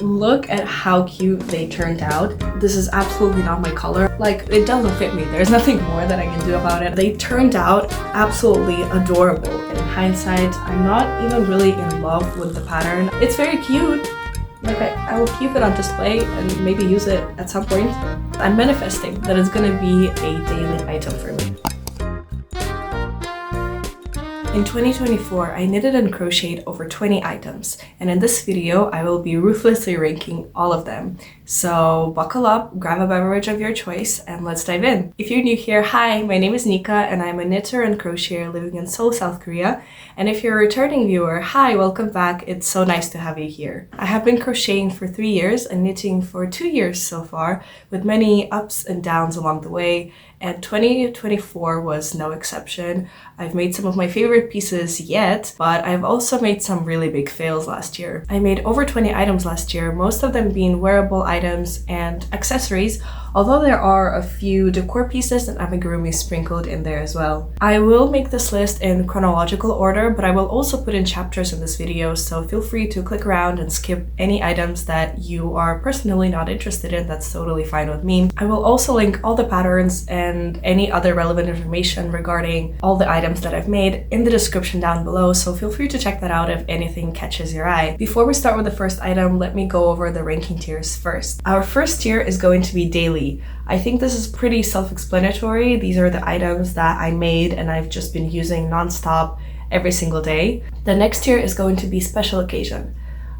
Look at how cute they turned out. This is absolutely not my color. Like, it doesn't fit me. There's nothing more that I can do about it. They turned out absolutely adorable. In hindsight, I'm not even really in love with the pattern. It's very cute. Like, I will keep it on display and maybe use it at some point. I'm manifesting that it's gonna be a daily item for me. In 2024, I knitted and crocheted over 20 items, and in this video, I will be ruthlessly ranking all of them. So buckle up, grab a beverage of your choice, and let's dive in. If you're new here, hi, my name is Nika, and I'm a knitter and crocheter living in Seoul, South Korea. And if you're a returning viewer, hi, welcome back. It's so nice to have you here. I have been crocheting for 3 years and knitting for 2 years so far, with many ups and downs along the way. And 2024 was no exception. I've made some of my favorite pieces yet, but I've also made some really big fails last year. I made over 20 items last year, most of them being wearable items and accessories, although there are a few decor pieces and amigurumis sprinkled in there as well. I will make this list in chronological order, but I will also put in chapters in this video, so feel free to click around and skip any items that you are personally not interested in. That's totally fine with me. I will also link all the patterns and any other relevant information regarding all the items that I've made in the description down below, so feel free to check that out if anything catches your eye. Before we start with the first item, let me go over the ranking tiers first. Our first tier is going to be daily. I think this is pretty self-explanatory. These are the items that I made and I've just been using non-stop every single day. The next tier is going to be special occasion.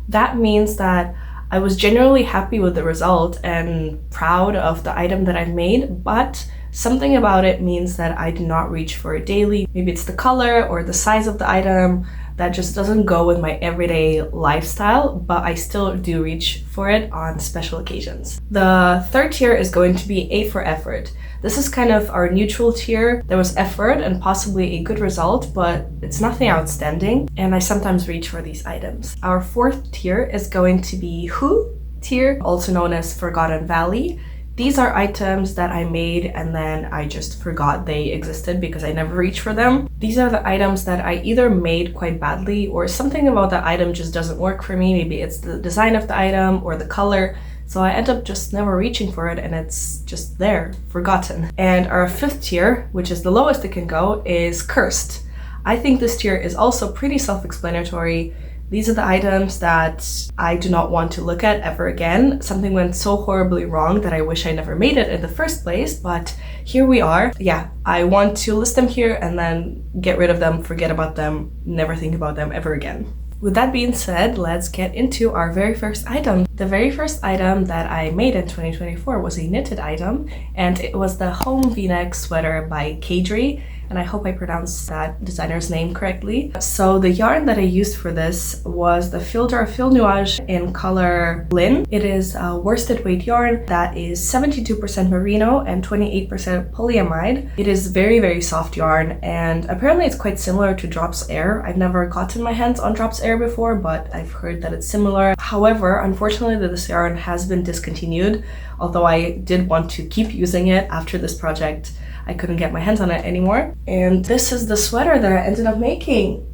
That means that I was generally happy with the result and proud of the item that I've made, but something about it means that I do not reach for it daily. Maybe it's the color or the size of the item that just doesn't go with my everyday lifestyle, but I still do reach for it on special occasions. The third tier is going to be A for effort. This is kind of our neutral tier. There was effort and possibly a good result, but it's nothing outstanding, and I sometimes reach for these items. Our fourth tier is going to be Who tier, also known as Forgotten Valley. These are items that I made and then I just forgot they existed because I never reached for them. These are the items that I either made quite badly or something about the item just doesn't work for me. Maybe it's the design of the item or the color. So I end up just never reaching for it and it's just there, forgotten. And our fifth tier, which is the lowest it can go, is Cursed. I think this tier is also pretty self-explanatory. These are the items that I do not want to look at ever again. Something went so horribly wrong that I wish I never made it in the first place, but here we are. Yeah, I want to list them here and then get rid of them, forget about them, never think about them ever again. With that being said, let's get into our very first item. The very first item that I made in 2024 was a knitted item, and it was the Home V-neck sweater by Kadri. And I hope I pronounced that designer's name correctly. So the yarn that I used for this was the Fil d'Or Fil Nuage in color Lin. It is a worsted weight yarn that is 72% merino and 28% polyamide. It is very, very soft yarn, and apparently it's quite similar to Drops Air. I've never gotten my hands on Drops Air before, but I've heard that it's similar. However, unfortunately, this yarn has been discontinued, although I did want to keep using it after this project. I couldn't get my hands on it anymore. And this is the sweater that I ended up making.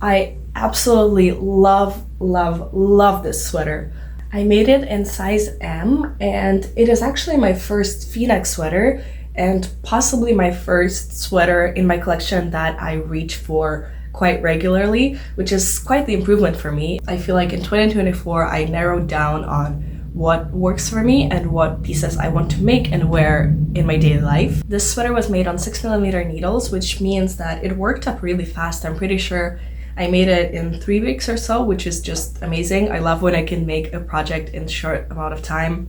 I absolutely love, love, love this sweater. I made it in size M, and it is actually my first V-neck sweater and possibly my first sweater in my collection that I reach for quite regularly, which is quite the improvement for me. I feel like in 2024, I narrowed down on what works for me and what pieces I want to make and wear in my daily life. This sweater was made on 6mm needles, which means that it worked up really fast. I'm pretty sure I made it in 3 weeks or so, which is just amazing. I love when I can make a project in a short amount of time.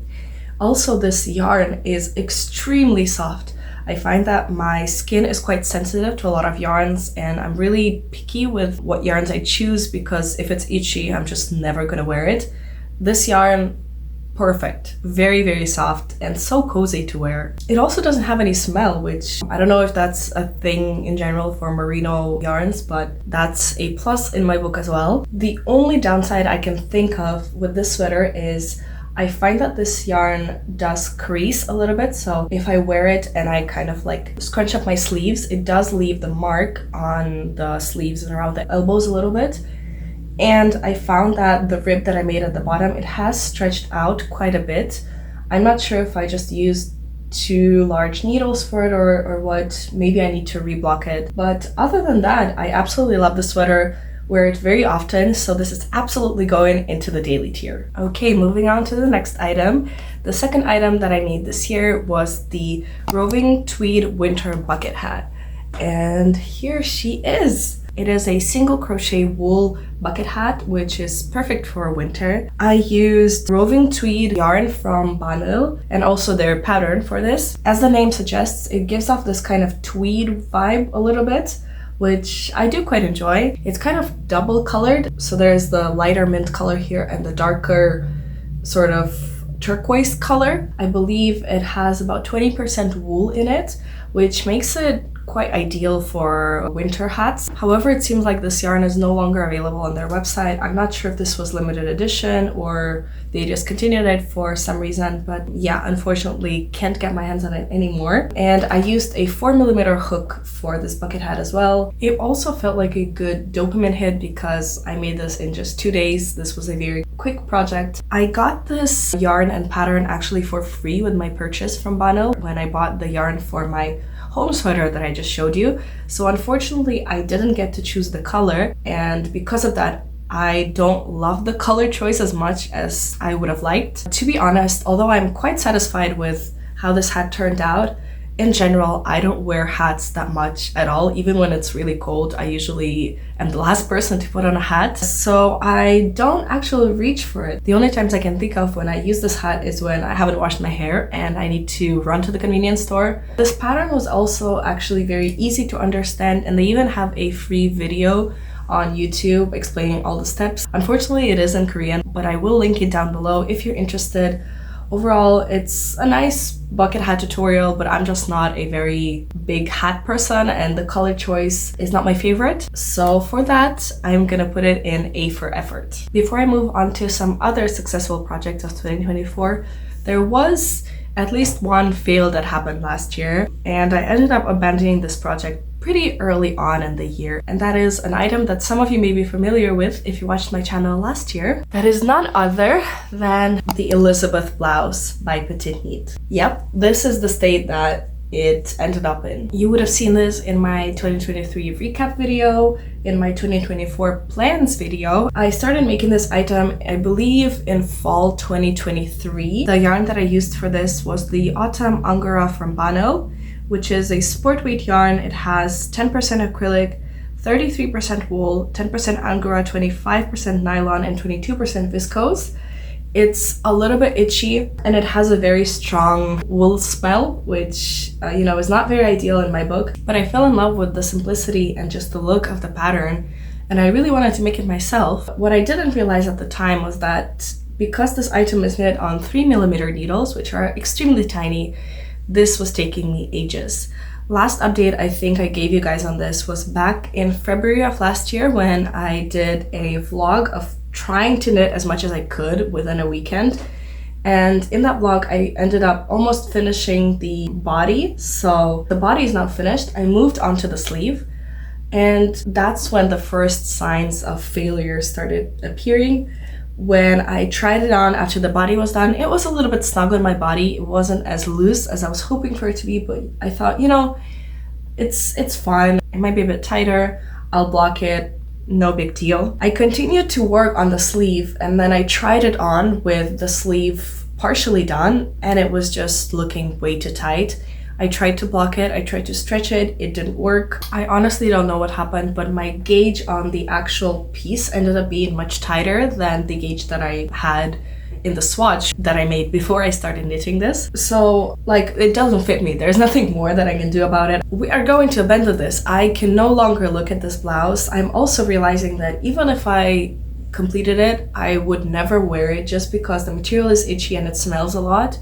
Also, this yarn is extremely soft. I find that my skin is quite sensitive to a lot of yarns, and I'm really picky with what yarns I choose because if it's itchy, I'm just never gonna wear it. This yarn, perfect, very, very soft and so cozy to wear. It also doesn't have any smell, which I don't know if that's a thing in general for merino yarns, but that's a plus in my book as well. The only downside I can think of with this sweater is I find that this yarn does crease a little bit, so if I wear it and I kind of like scrunch up my sleeves, it does leave the mark on the sleeves and around the elbows a little bit. And I found that the rib that I made at the bottom, it has stretched out quite a bit. I'm not sure if I just used too large needles for it or what. Maybe I need to reblock it. But other than that, I absolutely love the sweater. Wear it very often, so this is absolutely going into the daily tier. Okay, moving on to the next item. The second item that I made this year was the Roving Tweed winter bucket hat. And here she is. It is a single crochet wool bucket hat, which is perfect for winter. I used Roving Tweed yarn from Banul and also their pattern for this. As the name suggests, it gives off this kind of tweed vibe a little bit, which I do quite enjoy. It's kind of double colored, so there's the lighter mint color here and the darker sort of turquoise color. I believe it has about 20% wool in it, which makes it quite ideal for winter hats. However, it seems like this yarn is no longer available on their website. I'm not sure if this was limited edition or they discontinued it for some reason, but yeah, unfortunately can't get my hands on it anymore. And I used a 4mm hook for this bucket hat as well. It also felt like a good dopamine hit because I made this in just 2 days. This was a very quick project. I got this yarn and pattern actually for free with my purchase from Banul when I bought the yarn for my home sweater that I just showed you. So unfortunately, I didn't get to choose the color, and because of that, I don't love the color choice as much as I would have liked. To be honest, although I'm quite satisfied with how this hat turned out, in general, I don't wear hats that much at all. Even when it's really cold, I usually am the last person to put on a hat. So I don't actually reach for it. The only times I can think of when I use this hat is when I haven't washed my hair and I need to run to the convenience store. This pattern was also actually very easy to understand, and they even have a free video on YouTube explaining all the steps. Unfortunately, it is in Korean, but I will link it down below if you're interested. Overall, it's a nice bucket hat tutorial, but I'm just not a very big hat person and the color choice is not my favorite. So for that, I'm gonna put it in A for effort. Before I move on to some other successful projects of 2024, there was at least one fail that happened last year, and I ended up abandoning this project pretty early on in the year, and that is an item that some of you may be familiar with if you watched my channel last year. That is none other than the Elisabeth Blouse by Petite Knit. Yep, this is the state that it ended up in. You would have seen this in my 2023 recap video, in my 2024 plans video. I started making this item, I believe, in fall 2023. The yarn that I used for this was the Autumn Angora from Banul, which is a sport weight yarn. It has 10% acrylic, 33% wool, 10% angora, 25% nylon, and 22% viscose. It's a little bit itchy and it has a very strong wool smell, which is not very ideal in my book, but I fell in love with the simplicity and just the look of the pattern, and I really wanted to make it myself. What I didn't realize at the time was that because this item is knit on 3mm needles, which are extremely tiny, this was taking me ages. Last update I think I gave you guys on this was back in February of last year when I did a vlog of trying to knit as much as I could within a weekend. And in that vlog, I ended up almost finishing the body. So the body is now finished. I moved on to the sleeve, and that's when the first signs of failure started appearing. When I tried it on after the body was done, it was a little bit snug on my body. It wasn't as loose as I was hoping for it to be, but I thought, it's fine. It might be a bit tighter. I'll block it. No big deal. I continued to work on the sleeve, and then I tried it on with the sleeve partially done, and it was just looking way too tight. I tried to block it, I tried to stretch it, it didn't work. I honestly don't know what happened, but my gauge on the actual piece ended up being much tighter than the gauge that I had in the swatch that I made before I started knitting this. So it doesn't fit me. There's nothing more that I can do about it. We are going to abandon this. I can no longer look at this blouse. I'm also realizing that even if I completed it, I would never wear it just because the material is itchy and it smells a lot.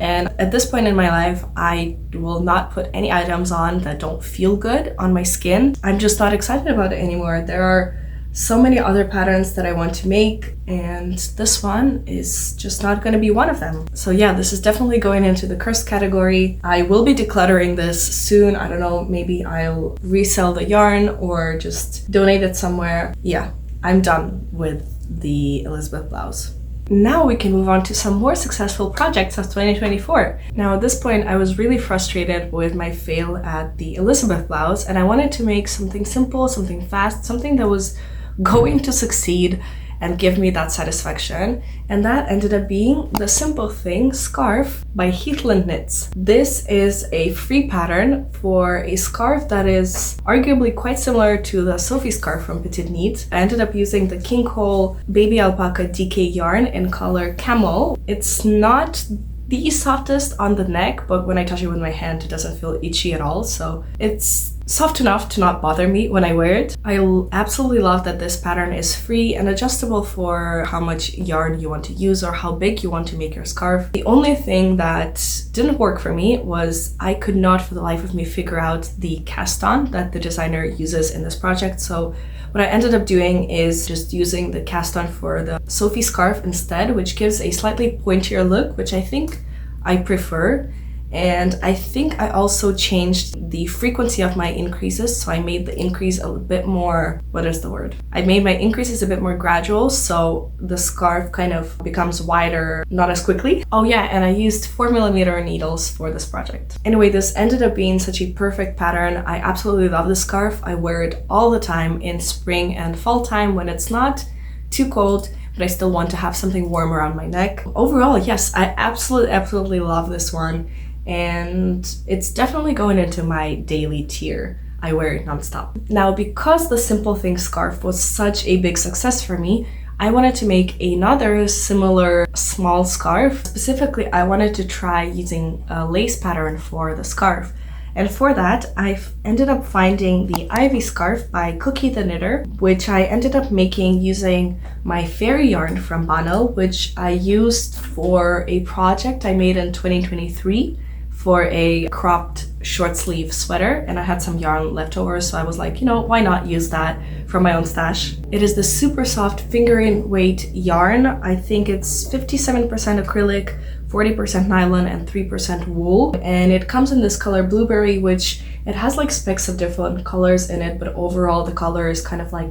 And at this point in my life, I will not put any items on that don't feel good on my skin. I'm just not excited about it anymore. There are so many other patterns that I want to make, and this one is just not going to be one of them. So yeah, this is definitely going into the cursed category. I will be decluttering this soon. I don't know, maybe I'll resell the yarn or just donate it somewhere. Yeah, I'm done with the Elisabeth Blouse. Now we can move on to some more successful projects of 2024. Now at this point I was really frustrated with my fail at the Elisabeth Blouse, and I wanted to make something simple, something fast, something that was going to succeed and give me that satisfaction, and that ended up being the Simple Thing scarf by Heathland Knits. This is a free pattern for a scarf that is arguably quite similar to the Sophie scarf from Petite Knit. I ended up using the King Cole Baby Alpaca DK yarn in color Camel. It's not the softest on the neck, but when I touch it with my hand, it doesn't feel itchy at all, so it's soft enough to not bother me when I wear it. I absolutely love that this pattern is free and adjustable for how much yarn you want to use or how big you want to make your scarf. The only thing that didn't work for me was I could not for the life of me figure out the cast on that the designer uses in this project. So what I ended up doing is just using the cast on for the Sophie scarf instead, which gives a slightly pointier look, which I think I prefer. And I think I also changed the frequency of my increases, so I made the increase a bit more, I made my increases a bit more gradual, so the scarf kind of becomes wider, not as quickly. Oh yeah, and I used 4mm needles for this project. Anyway, this ended up being such a perfect pattern. I absolutely love this scarf. I wear it all the time in spring and fall time when it's not too cold, but I still want to have something warm around my neck. Overall, yes, I absolutely love this one. And it's definitely going into my daily tier. I wear it nonstop. Now, because the Simple Thing scarf was such a big success for me, I wanted to make another similar small scarf. Specifically, I wanted to try using a lace pattern for the scarf. And for that, I've ended up finding the Ivy scarf by Cookie the Knitter, which I ended up making using my fairy yarn from Banul, which I used for a project I made in 2023. For a cropped short sleeve sweater, and I had some yarn left over, so I was like, why not use that from my own stash. It is the super soft fingering weight yarn. I think it's 57% acrylic, 40% nylon, and 3% wool, and it comes in this color Blueberry, which it has like specks of different colors in it, but overall the color is kind of like,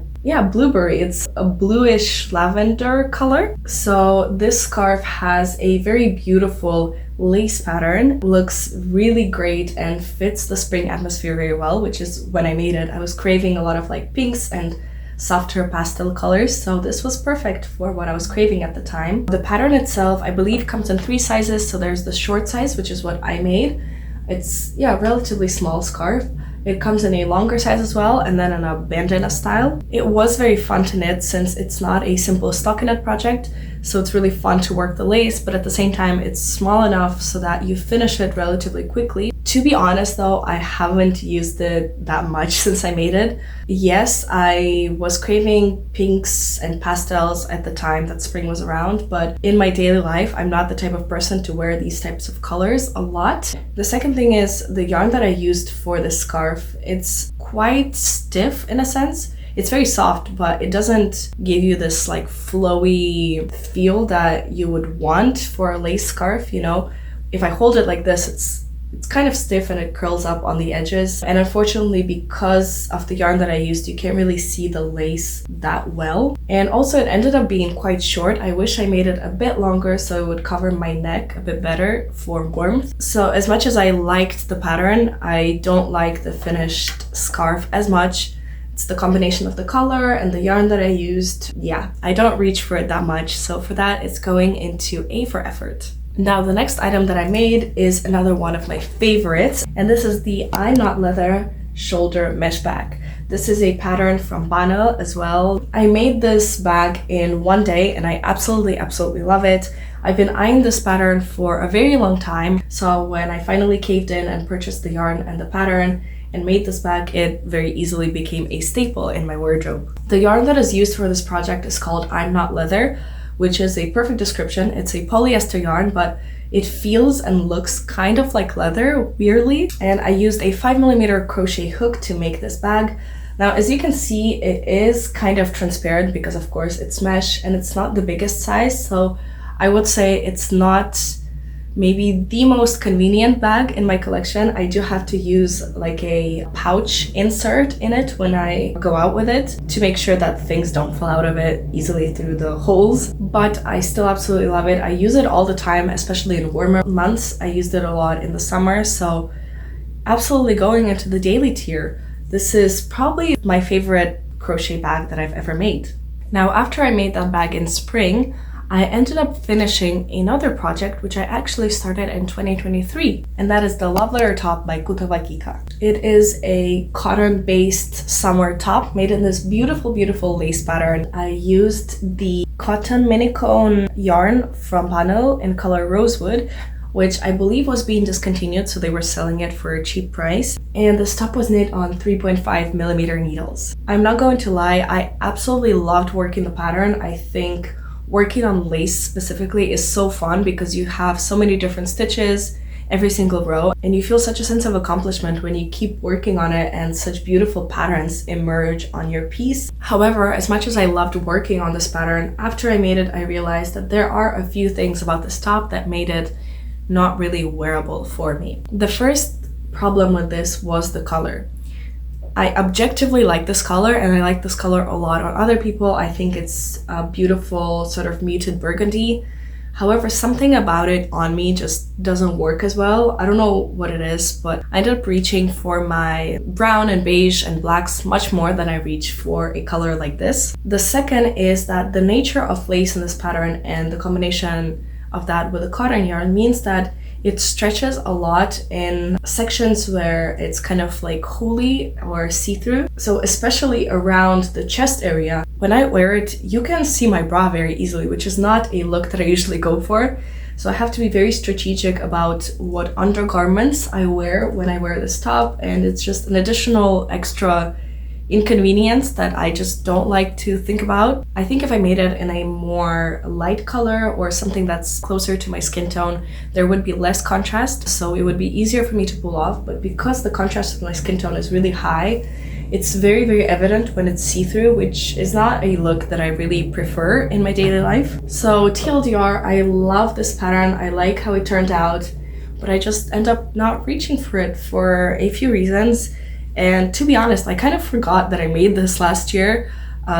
blueberry. It's a bluish lavender color. So this scarf has a very beautiful lace pattern, looks really great and fits the spring atmosphere very well, which is when I made it. I was craving a lot of like pinks and softer pastel colors, so this was perfect for what I was craving at the time. The pattern itself, I believe, comes in 3 sizes, so there's the short size, which is what I made. It's a relatively small scarf. It comes in a longer size as well, and then in a bandana style. It was very fun to knit since it's not a simple stockinette project, so it's really fun to work the lace, but at the same time it's small enough so that you finish it relatively quickly. To be honest though, I haven't used it that much since I made it. Yes, I was craving pinks and pastels at the time that spring was around, but in my daily life, I'm not the type of person to wear these types of colors a lot. The second thing is the yarn that I used for this scarf. It's quite stiff in a sense. It's very soft, but it doesn't give you this like flowy feel that you would want for a lace scarf, If I hold it like this, it's kind of stiff and it curls up on the edges. And unfortunately, because of the yarn that I used, you can't really see the lace that well. And also it ended up being quite short. I wish I made it a bit longer so it would cover my neck a bit better for warmth. So as much as I liked the pattern, I don't like the finished scarf as much. It's the combination of the color and the yarn that I used. I don't reach for it that much. So for that, it's going into A for effort. Now the next item that I made is another one of my favorites, and this is the I'm Not Leather shoulder mesh bag. This is a pattern from Banul as well. I made this bag in one day and I absolutely love it. I've been eyeing this pattern for a very long time, so when I finally caved in and purchased the yarn and the pattern and made this bag, it very easily became a staple in my wardrobe. The yarn that is used for this project is called I'm Not Leather, which is a perfect description. It's a polyester yarn, but it feels and looks kind of like leather, weirdly. And I used a 5mm crochet hook to make this bag. Now, as you can see, it is kind of transparent because of course it's mesh and it's not the biggest size. So I would say it's not maybe the most convenient bag in my collection. I do have to use like a pouch insert in it when I go out with it to make sure that things don't fall out of it easily through the holes. But I still absolutely love it. I use it all the time, especially in warmer months. I used it a lot in the summer, so absolutely going into the daily tier. This is probably my favorite crochet bag that I've ever made. Now, after I made that bag in spring, I ended up finishing another project which I actually started in 2023, and that is the Love Letter Top by Kika. It is a cotton-based summer top made in this beautiful, beautiful lace pattern. I used the cotton mini cone yarn from Banul in color Rosewood, which I believe was being discontinued, so they were selling it for a cheap price. And this top was knit on 3.5mm needles. I'm not going to lie, I absolutely loved working the pattern. I think working on lace specifically is so fun because you have so many different stitches every single row, and you feel such a sense of accomplishment when you keep working on it and such beautiful patterns emerge on your piece. However, as much as I loved working on this pattern, after I made it, I realized that there are a few things about this top that made it not really wearable for me. The first problem with this was the color. I objectively like this color, and I like this color a lot on other people. I think it's a beautiful sort of muted burgundy. However, something about it on me just doesn't work as well. I don't know what it is, but I ended up reaching for my brown and beige and blacks much more than I reach for a color like this. The second is that the nature of lace in this pattern and the combination of that with a cotton yarn means that it stretches a lot in sections where it's kind of like holey or see-through. So especially around the chest area, when I wear it, you can see my bra very easily, which is not a look that I usually go for. So I have to be very strategic about what undergarments I wear when I wear this top, and it's just an additional extra inconvenience that I just don't like to think about. I think if I made it in a more light color or something that's closer to my skin tone, there would be less contrast, so it would be easier for me to pull off. But because the contrast of my skin tone is really high, it's very, very evident when it's see-through, which is not a look that I really prefer in my daily life. So TLDR, I love this pattern. I like how it turned out, but I just end up not reaching for it for a few reasons. And to be honest, I kind of forgot that I made this last year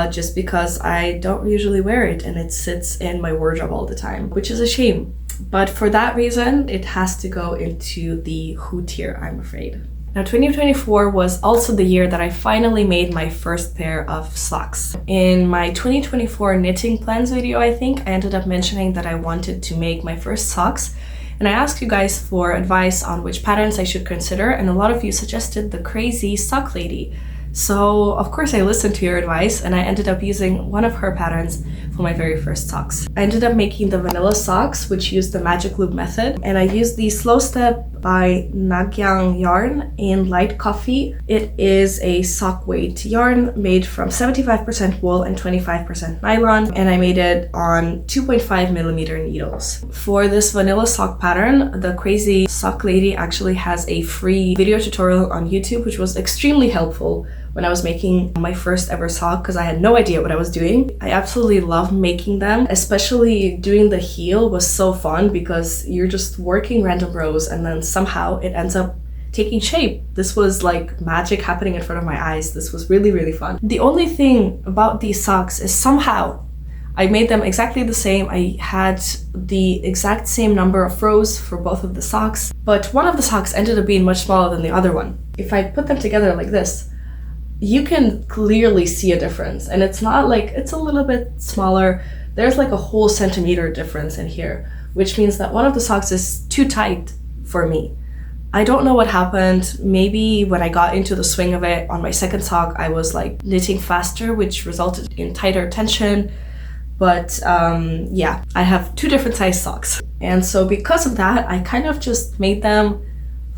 just because I don't usually wear it and it sits in my wardrobe all the time, which is a shame. But for that reason, it has to go into the Who tier, I'm afraid. Now, 2024 was also the year that I finally made my first pair of socks. In my 2024 knitting plans video, I think, I ended up mentioning that I wanted to make my first socks. And I asked you guys for advice on which patterns I should consider, and a lot of you suggested the crazy sock lady. So of course I listened to your advice, and I ended up using one of her patterns for my very first socks. I ended up making the vanilla socks, which used the magic loop method, and I used the Slow Step by Nagyang yarn in light coffee. It is a sock weight yarn made from 75% wool and 25% nylon, and I made it on 2.5mm needles. For this vanilla sock pattern, the crazy sock lady actually has a free video tutorial on YouTube, which was extremely helpful when I was making my first ever sock because I had no idea what I was doing. I absolutely love making them, especially doing the heel was so fun because you're just working random rows and then somehow it ends up taking shape. This was like magic happening in front of my eyes. This was really, really fun. The only thing about these socks is somehow I made them exactly the same. I had the exact same number of rows for both of the socks, but one of the socks ended up being much smaller than the other one. If I put them together like this, you can clearly see a difference, and it's not like it's a little bit smaller. There's like a whole centimeter difference in here, which means that one of the socks is too tight for me. I don't know what happened. Maybe when I got into the swing of it on my second sock, I was like knitting faster, which resulted in tighter tension. But yeah, I have two different size socks. And so because of that, I kind of just made them,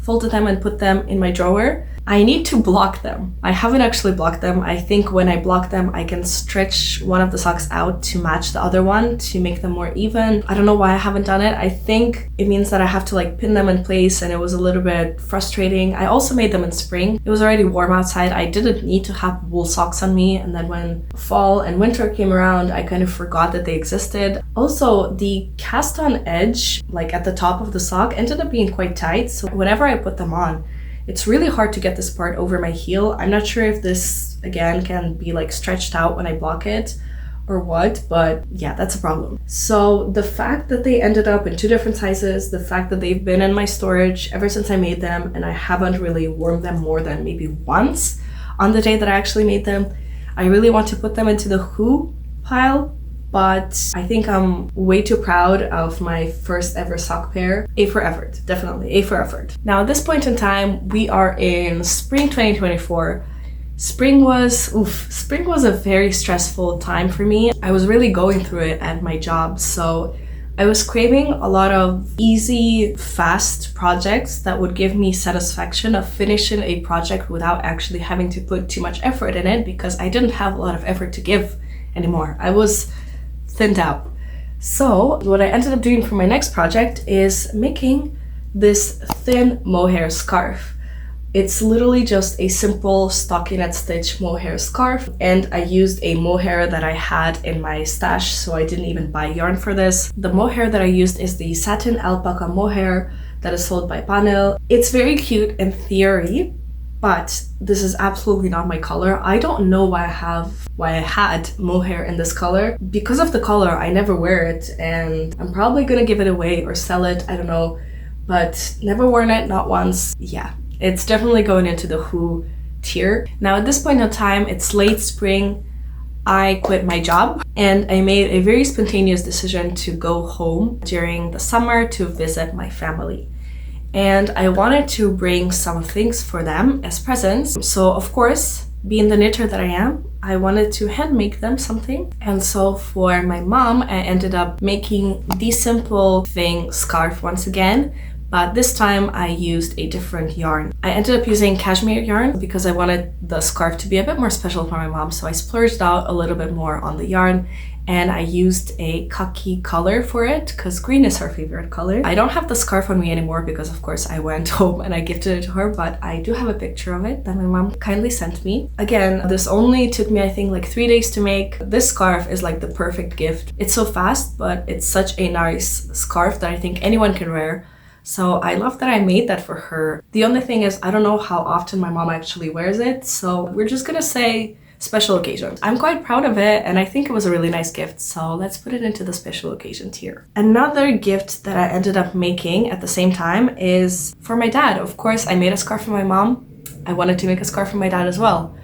folded them and put them in my drawer. I need to block them. I haven't actually blocked them. I think when I block them, I can stretch one of the socks out to match the other one to make them more even. I don't know why I haven't done it. I think it means that I have to like pin them in place, and it was a little bit frustrating. I also made them in spring. It was already warm outside. I didn't need to have wool socks on me, and then when fall and winter came around, I kind of forgot that they existed. Also, the cast on edge, like at the top of the sock, ended up being quite tight, so whenever I put them on, it's really hard to get this part over my heel. I'm not sure if this, again, can be like stretched out when I block it or what, but yeah, that's a problem. So the fact that they ended up in 2 different sizes, the fact that they've been in my storage ever since I made them, and I haven't really worn them more than maybe once on the day that I actually made them, I really want to put them into the who pile, but I think I'm way too proud of my first ever sock pair. A for effort, definitely A for effort. Now at this point in time, we are in spring 2024. Spring was a very stressful time for me. I was really going through it at my job, so I was craving a lot of easy, fast projects that would give me satisfaction of finishing a project without actually having to put too much effort in it, because I didn't have a lot of effort to give anymore. I was thinned out. So what I ended up doing for my next project is making this thin mohair scarf. It's literally just a simple stockinette stitch mohair scarf, and I used a mohair that I had in my stash, so I didn't even buy yarn for this. The mohair that I used is the satin alpaca mohair that is sold by Banul. It's very cute in theory, but this is absolutely not my color. I don't know why I had mohair in this color. Because of the color, I never wear it, and I'm probably gonna give it away or sell it, I don't know, but never worn it, not once. Yeah, it's definitely going into the who tier. Now at this point in time, it's late spring. I quit my job and I made a very spontaneous decision to go home during the summer to visit my family. And I wanted to bring some things for them as presents. So of course, being the knitter that I am, I wanted to hand make them something. And so for my mom, I ended up making the simple thing scarf once again, but this time I used a different yarn. I ended up using cashmere yarn because I wanted the scarf to be a bit more special for my mom, so I splurged out a little bit more on the yarn, and I used a khaki color for it because green is her favorite color. I don't have the scarf on me anymore because of course I went home and I gifted it to her, but I do have a picture of it that my mom kindly sent me. Again, this only took me I think like 3 days to make. This scarf is like the perfect gift. It's so fast, but it's such a nice scarf that I think anyone can wear. So I love that I made that for her. The only thing is I don't know how often my mom actually wears it, so we're just gonna say special occasions. I'm quite proud of it and I think it was a really nice gift, so let's put it into the special occasion tier. Another gift that I ended up making at the same time is for my dad. Of course, I made a scarf for my mom. I wanted to make a scarf for my dad as well.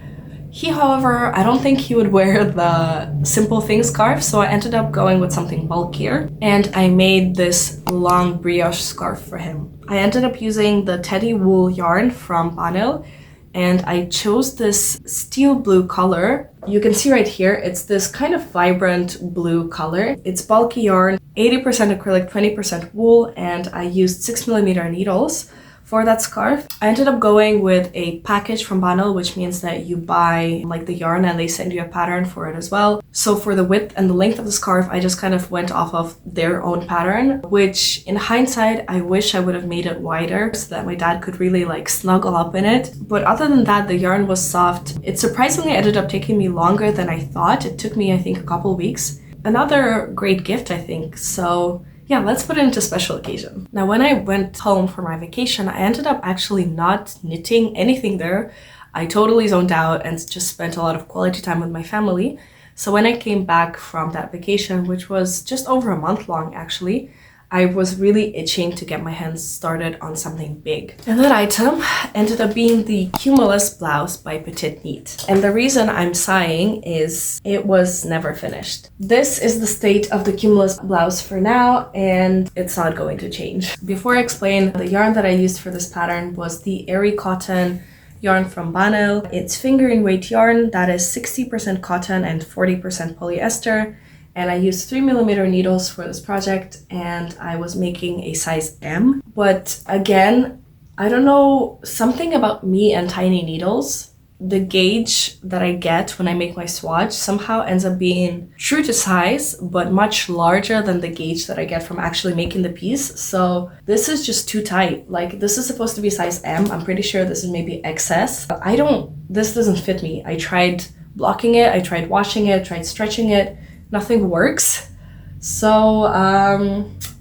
He, however, I don't think he would wear the simple thing scarf, so I ended up going with something bulkier, and I made this long brioche scarf for him. I ended up using the teddy wool yarn from Banul, and I chose this steel blue color. You can see right here, it's this kind of vibrant blue color. It's bulky yarn, 80% acrylic, 20% wool, and I used 6mm needles for that scarf. I ended up going with a package from Banul, which means that you buy like the yarn and they send you a pattern for it as well. So for the width and the length of the scarf, I just kind of went off of their own pattern, which in hindsight, I wish I would have made it wider so that my dad could really like snuggle up in it. But other than that, the yarn was soft. It surprisingly ended up taking me longer than I thought. It took me, I think, a couple weeks. Another great gift, I think. So yeah, let's put it into special occasion. Now, when I went home for my vacation, I ended up actually not knitting anything there. I totally zoned out and just spent a lot of quality time with my family. So when I came back from that vacation, which was just over a month long actually, I was really itching to get my hands started on something big. And that item ended up being the Cumulus Blouse by Petite Knit. And the reason I'm sighing is it was never finished. This is the state of the Cumulus Blouse for now, and it's not going to change. Before I explain, the yarn that I used for this pattern was the Airy Cotton yarn from Banul. It's fingering weight yarn that is 60% cotton and 40% polyester. And I used 3mm needles for this project, and I was making a size M. But again, I don't know, something about me and tiny needles. The gauge that I get when I make my swatch somehow ends up being true to size, but much larger than the gauge that I get from actually making the piece. So this is just too tight. Like, this is supposed to be size M. I'm pretty sure this is maybe XS. This doesn't fit me. I tried blocking it, I tried washing it, tried stretching it. Nothing works. So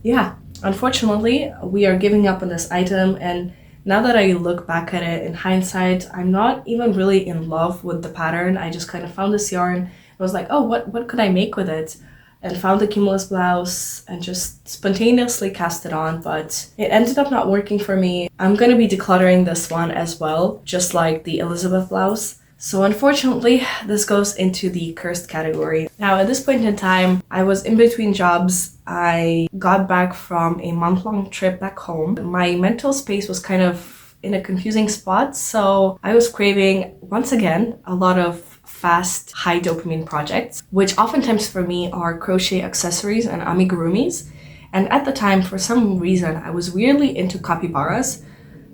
yeah, unfortunately, we are giving up on this item, and now that I look back at it in hindsight, I'm not even really in love with the pattern. I just kind of found this yarn and was like, oh, what could I make with it? And found the Cumulus Blouse and just spontaneously cast it on, but it ended up not working for me. I'm gonna be decluttering this one as well, just like the Elisabeth Blouse. So unfortunately, this goes into the cursed category. Now, at this point in time, I was in between jobs. I got back from a month-long trip back home. My mental space was kind of in a confusing spot, so I was craving, once again, a lot of fast, high dopamine projects, which oftentimes for me are crochet accessories and amigurumis. And at the time, for some reason, I was weirdly into capybaras.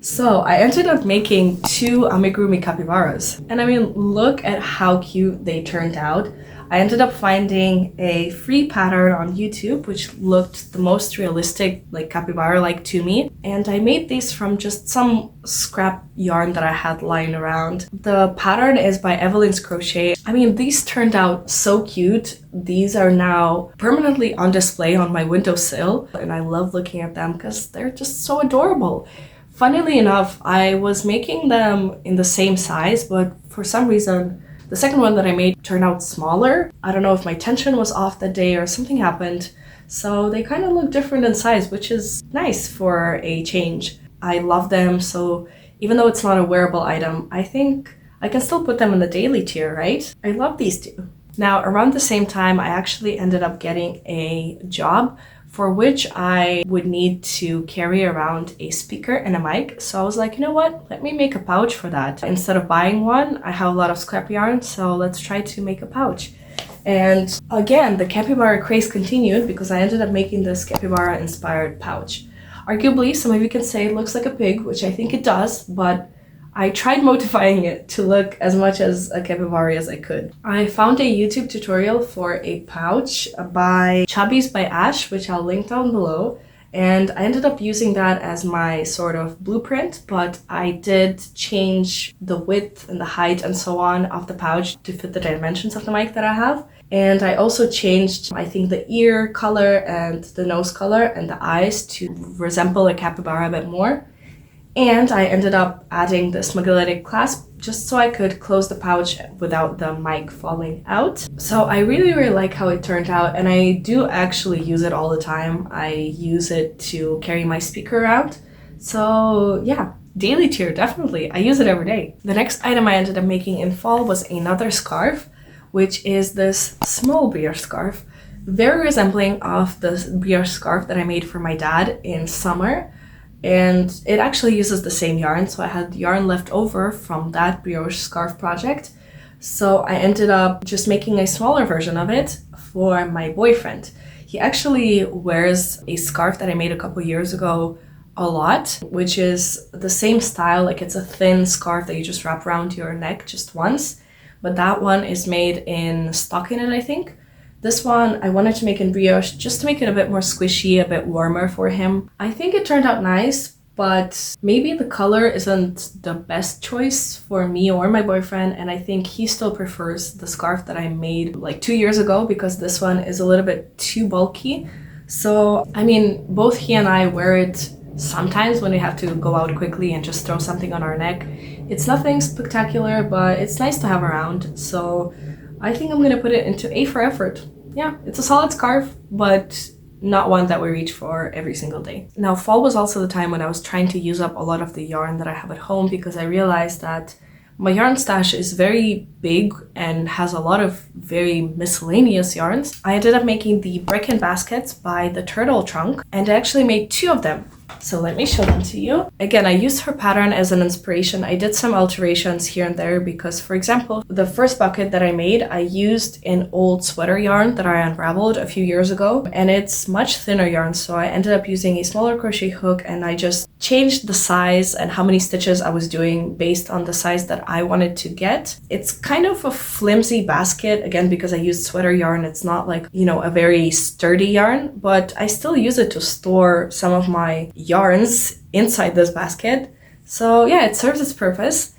So I ended up making 2 amigurumi capybaras. And I mean, look at how cute they turned out. I ended up finding a free pattern on YouTube, which looked the most realistic, like capybara-like to me. And I made these from just some scrap yarn that I had lying around. The pattern is by Evelyn's Crochet. I mean, these turned out so cute. These are now permanently on display on my windowsill. And I love looking at them because they're just so adorable. Funnily enough, I was making them in the same size, but for some reason, the second one that I made turned out smaller. I don't know if my tension was off that day or something happened. So they kind of look different in size, which is nice for a change. I love them, so even though it's not a wearable item, I think I can still put them in the daily tier, right? I love these two. Now, around the same time, I actually ended up getting a job for which I would need to carry around a speaker and a mic. So I was like, you know what? Let me make a pouch for that. Instead of buying one, I have a lot of scrap yarn, so let's try to make a pouch. And again, the capybara craze continued because I ended up making this capybara inspired pouch. Arguably, some of you can say it looks like a pig, which I think it does, but I tried modifying it to look as much as a capybara as I could. I found a YouTube tutorial for a pouch by Chubbies by Ash, which I'll link down below. And I ended up using that as my sort of blueprint, but I did change the width and the height and so on of the pouch to fit the dimensions of the mic that I have. And I also changed, I think, the ear color and the nose color and the eyes to resemble a capybara a bit more. And I ended up adding this magnetic clasp just so I could close the pouch without the mic falling out. So I really like how it turned out, and I do actually use it all the time. I use it to carry my speaker around. So yeah, daily tier, definitely. I use it every day. The next item I ended up making in fall was another scarf, which is this small brioche scarf, very resembling of the brioche scarf that I made for my dad in summer. And it actually uses the same yarn, so I had yarn left over from that brioche scarf project. So I ended up just making a smaller version of it for my boyfriend. He actually wears a scarf that I made a couple years ago a lot, which is the same style, like it's a thin scarf that you just wrap around your neck just once. But that one is made in stockinette, I think. This one I wanted to make in brioche just to make it a bit more squishy, a bit warmer for him. I think it turned out nice, but maybe the color isn't the best choice for me or my boyfriend, and I think he still prefers the scarf that I made like 2 years ago because this one is a little bit too bulky. So, I mean, both he and I wear it sometimes when we have to go out quickly and just throw something on our neck. It's nothing spectacular, but it's nice to have around. So I think I'm gonna put it into A for effort. Yeah, it's a solid scarf, but not one that we reach for every single day. Now, fall was also the time when I was trying to use up a lot of the yarn that I have at home because I realized that my yarn stash is very big and has a lot of very miscellaneous yarns. I ended up making the Brecken Baskets by the Turtle Trunk, and I actually made 2 of them. So let me show them to you. Again, I used her pattern as an inspiration. I did some alterations here and there because, for example, the first bucket that I made, I used an old sweater yarn that I unraveled a few years ago, and it's much thinner yarn. So I ended up using a smaller crochet hook, and I just changed the size and how many stitches I was doing based on the size that I wanted to get. It's kind of a flimsy basket, again, because I used sweater yarn. It's not like, you know, a very sturdy yarn, but I still use it to store some of my yarns inside this basket. So yeah, it serves its purpose.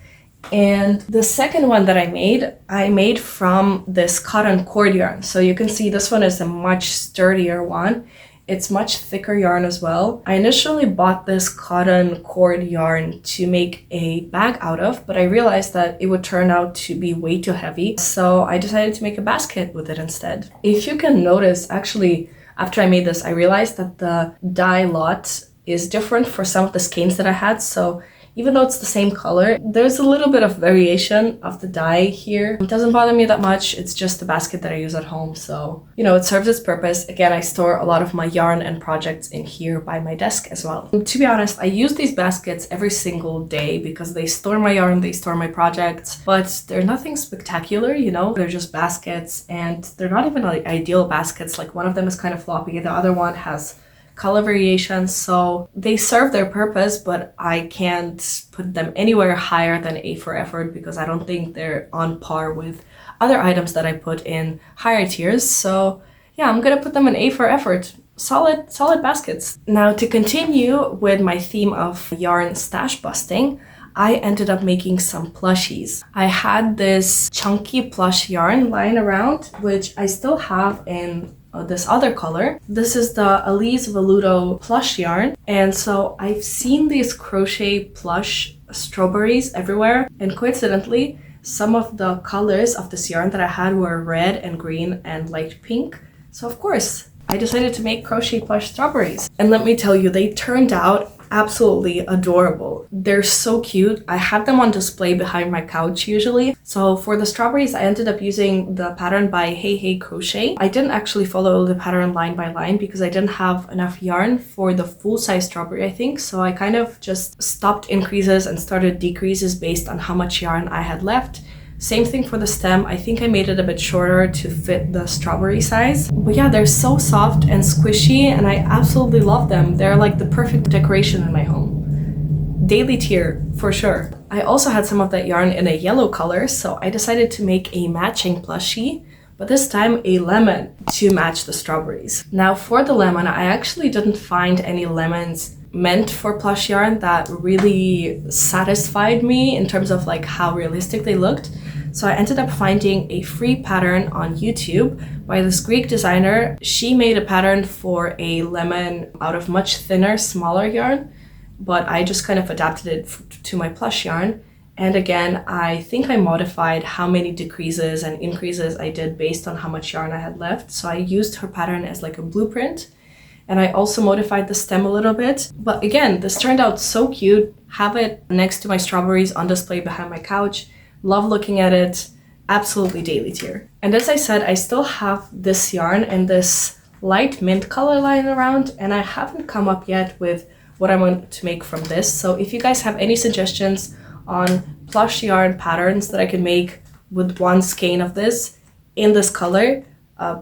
And the second one that I made from this cotton cord yarn. So you can see this one is a much sturdier one. It's much thicker yarn as well. I initially bought this cotton cord yarn to make a bag out of, but I realized that it would turn out to be way too heavy. So I decided to make a basket with it instead. If you can notice, actually, after I made this, I realized that the dye lot is different for some of the skeins that I had. So even though it's the same color, there's a little bit of variation of the dye here. It doesn't bother me that much. It's just the basket that I use at home. So, you know, it serves its purpose. Again, I store a lot of my yarn and projects in here by my desk as well. And to be honest, I use these baskets every single day because they store my yarn, they store my projects, but they're nothing spectacular, you know, they're just baskets, and they're not even like ideal baskets. Like one of them is kind of floppy, the other one has color variations, so they serve their purpose, but I can't put them anywhere higher than A for effort because I don't think they're on par with other items that I put in higher tiers. So yeah, I'm gonna put them in A for effort. Solid baskets. Now, to continue with my theme of yarn stash busting, I ended up making some plushies. I had this chunky plush yarn lying around, which I still have in this other color. This is the Elisabeth plush yarn, and so I've seen these crochet plush strawberries everywhere, and coincidentally some of the colors of this yarn that I had were red and green and light pink. So of course I decided to make crochet plush strawberries, and let me tell you, they turned out absolutely adorable. They're so cute. I have them on display behind my couch usually. So for the strawberries, I ended up using the pattern by Hey Hey Crochet. I didn't actually follow the pattern line by line because I didn't have enough yarn for the full size strawberry, I think. So I kind of just stopped increases and started decreases based on how much yarn I had left. Same thing for the stem. I think I made it a bit shorter to fit the strawberry size. But yeah, they're so soft and squishy, and I absolutely love them. They're like the perfect decoration in my home. Daily tier, for sure. I also had some of that yarn in a yellow color, so I decided to make a matching plushie, but this time a lemon to match the strawberries. Now for the lemon, I actually didn't find any lemons meant for plush yarn that really satisfied me in terms of like how realistic they looked. So I ended up finding a free pattern on YouTube by this Greek designer. She made a pattern for a lemon out of much thinner, smaller yarn, but I just kind of adapted it to my plush yarn. And again, I think I modified how many decreases and increases I did based on how much yarn I had left. So I used her pattern as like a blueprint. And I also modified the stem a little bit. But again, this turned out so cute. Have it next to my strawberries on display behind my couch. Love looking at it. Absolutely daily tier. And as I said, I still have this yarn and this light mint color lying around, and I haven't come up yet with what I want to make from this. So if you guys have any suggestions on plush yarn patterns that I can make with one skein of this in this color,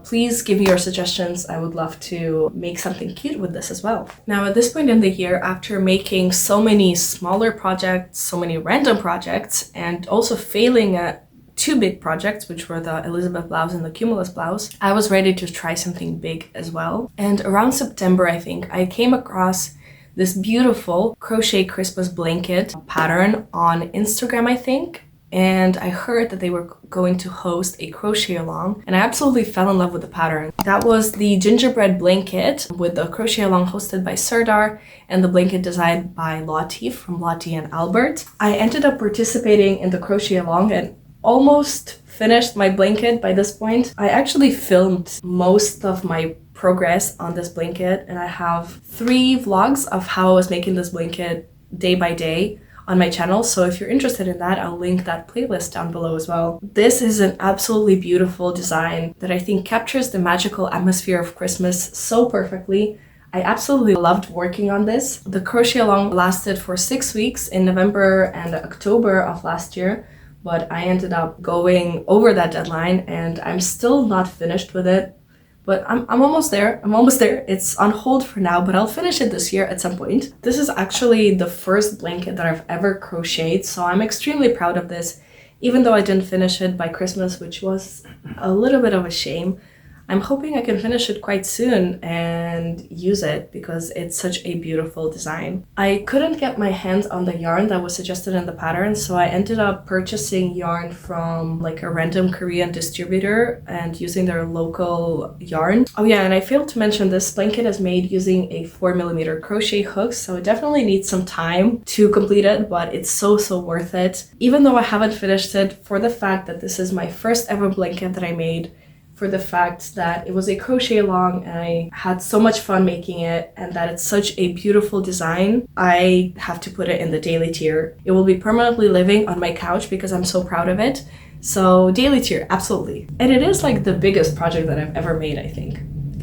please give me your suggestions. I would love to make something cute with this as well. Now at this point in the year, after making so many smaller projects, so many random projects, and also failing at two big projects, which were the Elisabeth Blouse and the Cumulus Blouse, I was ready to try something big as well. And around September, I think, I came across this beautiful crochet Christmas blanket pattern on Instagram, I think. And I heard that they were going to host a crochet along, and I absolutely fell in love with the pattern. That was the Gingerbread Blanket with the crochet along hosted by Serdar and the blanket designed by Lottie from Lottie and Albert. I ended up participating in the crochet along and almost finished my blanket by this point. I actually filmed most of my progress on this blanket, and I have 3 vlogs of how I was making this blanket day by day on my channel. So if you're interested in that, I'll link that playlist down below as well. This is an absolutely beautiful design that I think captures the magical atmosphere of Christmas so perfectly. I absolutely loved working on this. The crochet along lasted for 6 weeks in November and October of last year, but I ended up going over that deadline and I'm still not finished with it. But I'm almost there. I'm almost there. It's on hold for now, but I'll finish it this year at some point. This is actually the first blanket that I've ever crocheted, so I'm extremely proud of this, even though I didn't finish it by Christmas, which was a little bit of a shame. I'm hoping I can finish it quite soon and use it because it's such a beautiful design. I couldn't get my hands on the yarn that was suggested in the pattern, so I ended up purchasing yarn from like a random Korean distributor and using their local yarn. Oh yeah, and I failed to mention this blanket is made using a 4mm crochet hook, so it definitely needs some time to complete it, but it's so worth it. Even though I haven't finished it, for the fact that this is my first ever blanket that I made, for the fact that it was a crochet along and I had so much fun making it, and that it's such a beautiful design, I have to put it in the daily tier. It will be permanently living on my couch because I'm so proud of it. So daily tier, absolutely. And it is like the biggest project that I've ever made, I think.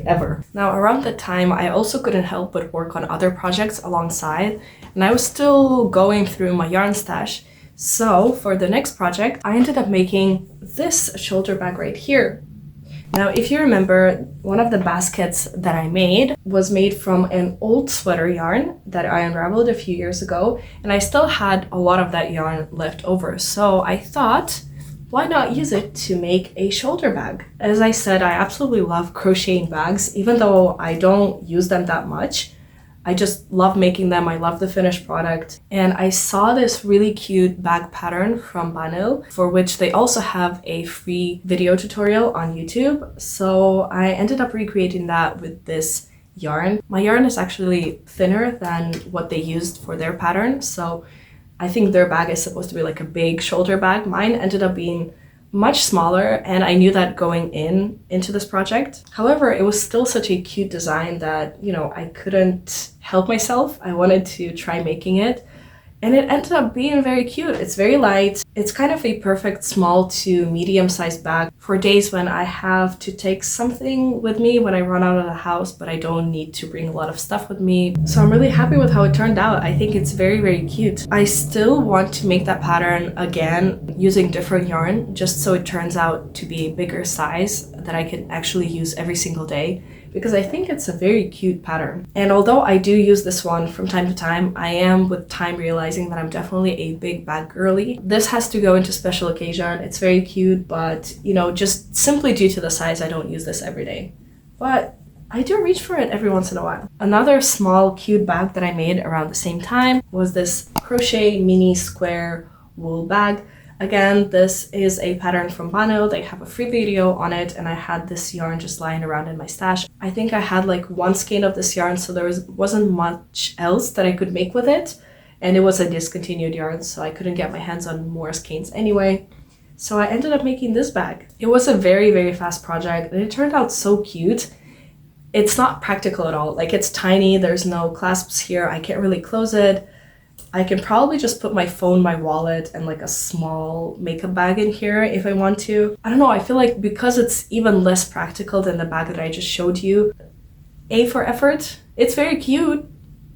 Ever. Now around that time, I also couldn't help but work on other projects alongside, and I was still going through my yarn stash. So for the next project, I ended up making this shoulder bag right here. Now, if you remember, one of the baskets that I made was made from an old sweater yarn that I unraveled a few years ago, and I still had a lot of that yarn left over. So I thought, why not use it to make a shoulder bag? As I said, I absolutely love crocheting bags, even though I don't use them that much. I just love making them. I love the finished product. And I saw this really cute bag pattern from Banul, for which they also have a free video tutorial on YouTube. So I ended up recreating that with this yarn. My yarn is actually thinner than what they used for their pattern. So I think their bag is supposed to be like a big shoulder bag. Mine ended up being much smaller, and I knew that going into this project. However, it was still such a cute design that, you know, I couldn't help myself. I wanted to try making it, and it ended up being very cute. It's very light. It's kind of a perfect small to medium-sized bag for days when I have to take something with me when I run out of the house, but I don't need to bring a lot of stuff with me. So I'm really happy with how it turned out. I think it's very cute. I still want to make that pattern again using different yarn, just so it turns out to be a bigger size that I can actually use every single day, because I think it's a very cute pattern. And although I do use this one from time to time, I am with time realizing that I'm definitely a big bag girly. This has to go into special occasion. It's very cute, but you know, just simply due to the size, I don't use this every day. But I do reach for it every once in a while. Another small cute bag that I made around the same time was this crochet mini square wool bag. Again, this is a pattern from Banul. They have a free video on it, and I had this yarn just lying around in my stash. I think I had like one skein of this yarn, so there wasn't much else that I could make with it. And it was a discontinued yarn, so I couldn't get my hands on more skeins anyway. So I ended up making this bag. It was a very fast project, and it turned out so cute. It's not practical at all. Like, it's tiny, there's no clasps here, I can't really close it. I can probably just put my phone, my wallet, and like a small makeup bag in here if I want to. I don't know, I feel like because it's even less practical than the bag that I just showed you, A for effort. It's very cute.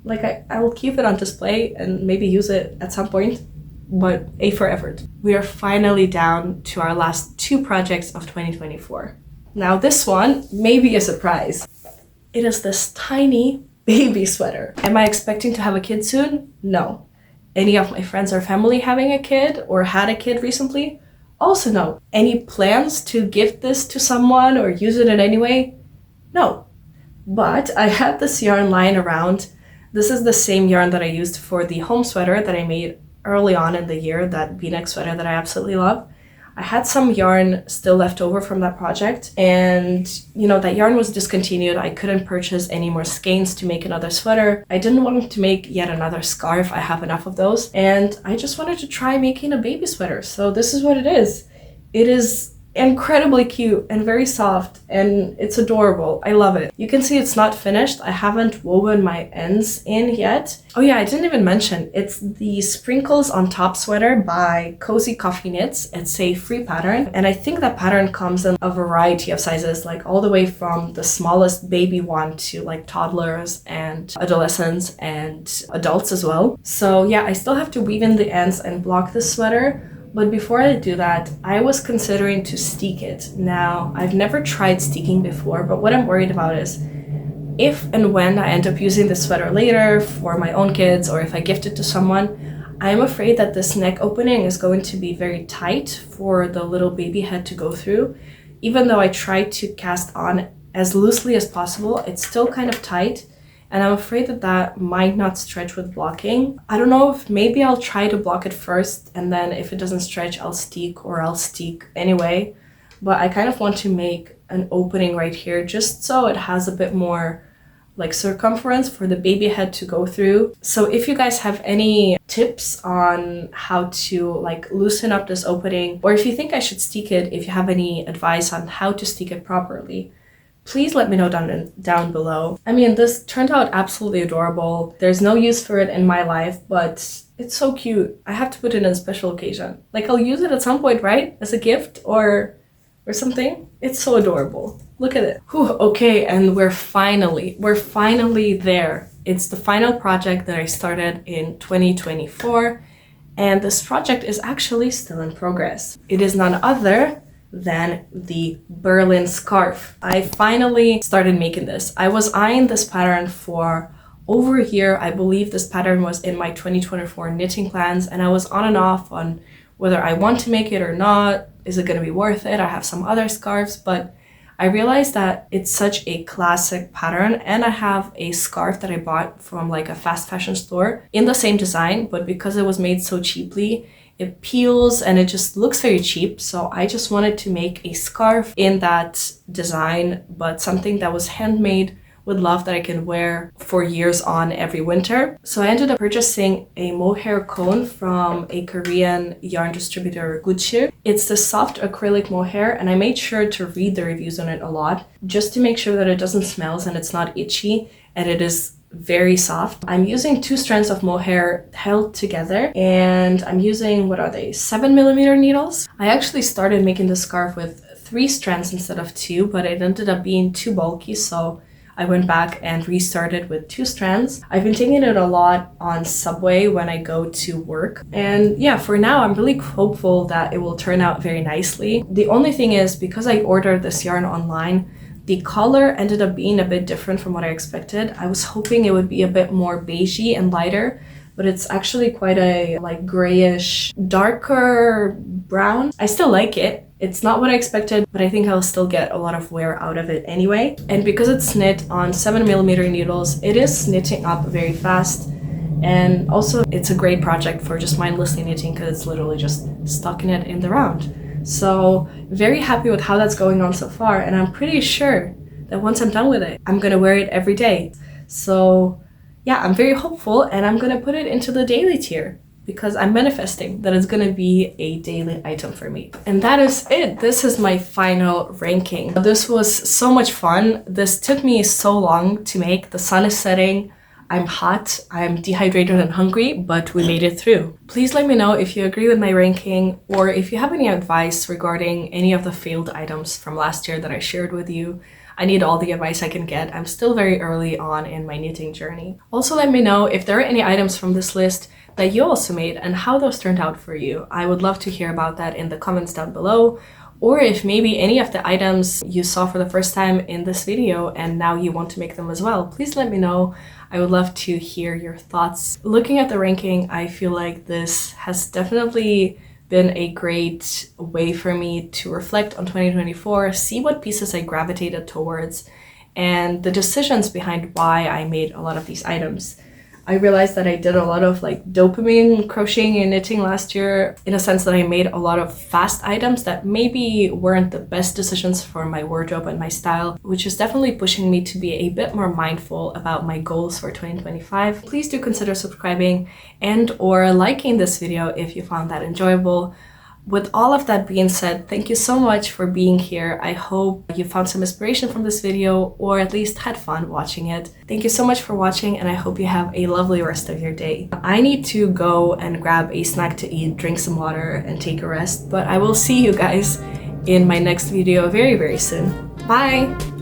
Like, I will keep it on display and maybe use it at some point, but A for effort. We are finally down to our last two projects of 2024. Now this one may be a surprise. It is this tiny baby sweater. Am I expecting to have a kid soon? No. Any of my friends or family having a kid or had a kid recently? Also no. Any plans to gift this to someone or use it in any way? No. But I had this yarn lying around. This is the same yarn that I used for the home sweater that I made early on in the year, that V-neck sweater that I absolutely love. I had some yarn still left over from that project, and you know, that yarn was discontinued. I couldn't purchase any more skeins to make another sweater. I didn't want to make yet another scarf. I have enough of those, and I just wanted to try making a baby sweater. So this is what it is. It is incredibly cute and very soft, and it's adorable. I love it. You can see it's not finished. I haven't woven my ends in yet. Oh yeah, I didn't even mention, it's the Sprinkles on Top sweater by Cozy Coffee Knits. It's a free pattern, and I think that pattern comes in a variety of sizes, like all the way from the smallest baby one to like toddlers and adolescents and adults as well. So yeah, I still have to weave in the ends and block this sweater. But before I do that, I was considering to steek it. Now, I've never tried steeking before, but what I'm worried about is if and when I end up using this sweater later for my own kids, or if I gift it to someone, I'm afraid that this neck opening is going to be very tight for the little baby head to go through. Even though I try to cast on as loosely as possible, it's still kind of tight. And I'm afraid that that might not stretch with blocking. I don't know if maybe I'll try to block it first, and then if it doesn't stretch, I'll steek, or I'll steek anyway. But I kind of want to make an opening right here just so it has a bit more like circumference for the baby head to go through. So if you guys have any tips on how to like loosen up this opening, or if you think I should steek it, if you have any advice on how to steek it properly, please let me know down below. I mean, this turned out absolutely adorable. There's no use for it in my life, but it's so cute. I have to put it in a special occasion. Like, I'll use it at some point, right? As a gift or something. It's so adorable. Look at it. Whew, okay, and we're finally there. It's the final project that I started in 2024, and this project is actually still in progress. It is none other than the Berlin scarf. I finally started making this. I was eyeing this pattern for over a year. I believe this pattern was in my 2024 knitting plans, and I was on and off on whether I want to make it or not. Is it going to be worth it? I have some other scarves, but I realized that it's such a classic pattern, and I have a scarf that I bought from like a fast fashion store in the same design, but because it was made so cheaply, it peels and it just looks very cheap. So I just wanted to make a scarf in that design, but something that was handmade with love that I can wear for years on every winter. So I ended up purchasing a Mohair cone from a Korean yarn distributor, Gucci. It's the soft acrylic mohair, and I made sure to read the reviews on it a lot just to make sure that it doesn't smell and it's not itchy, and it is very soft. I'm using 2 strands of mohair held together, and I'm using, what are they, 7mm needles. I actually started making the scarf with 3 strands instead of 2, but it ended up being too bulky, so I went back and restarted with 2 strands. I've been taking it a lot on Subway when I go to work. And yeah, for now, I'm really hopeful that it will turn out very nicely. The only thing is, because I ordered this yarn online, the color ended up being a bit different from what I expected. I was hoping it would be a bit more beigey and lighter, but it's actually quite a like grayish, darker brown. I still like it. It's not what I expected, but I think I'll still get a lot of wear out of it anyway. And because it's knit on 7mm needles, it is knitting up very fast. And also, it's a great project for just mindlessly knitting because it's literally just stocking it in the round. So very happy with how that's going on so far, and I'm pretty sure that once I'm done with it, I'm gonna wear it every day. So yeah, I'm very hopeful, and I'm gonna put it into the daily tier because I'm manifesting that it's gonna be a daily item for me. And that is it. This is my final ranking. This was so much fun. This took me so long to make. The sun is setting. I'm hot, I'm dehydrated and hungry, but we made it through. Please let me know if you agree with my ranking, or if you have any advice regarding any of the failed items from last year that I shared with you. I need all the advice I can get. I'm still very early on in my knitting journey. Also, let me know if there are any items from this list that you also made and how those turned out for you. I would love to hear about that in the comments down below. Or if maybe any of the items you saw for the first time in this video and now you want to make them as well, please let me know. I would love to hear your thoughts. Looking at the ranking, I feel like this has definitely been a great way for me to reflect on 2024, see what pieces I gravitated towards, and the decisions behind why I made a lot of these items. I realized that I did a lot of like dopamine crocheting and knitting last year, in a sense that I made a lot of fast items that maybe weren't the best decisions for my wardrobe and my style, which is definitely pushing me to be a bit more mindful about my goals for 2025. Please do consider subscribing and or liking this video if you found that enjoyable. With all of that being said, thank you so much for being here. I hope you found some inspiration from this video or at least had fun watching it. Thank you so much for watching, and I hope you have a lovely rest of your day. I need to go and grab a snack to eat, drink some water, and take a rest, but I will see you guys in my next video very, very soon. Bye!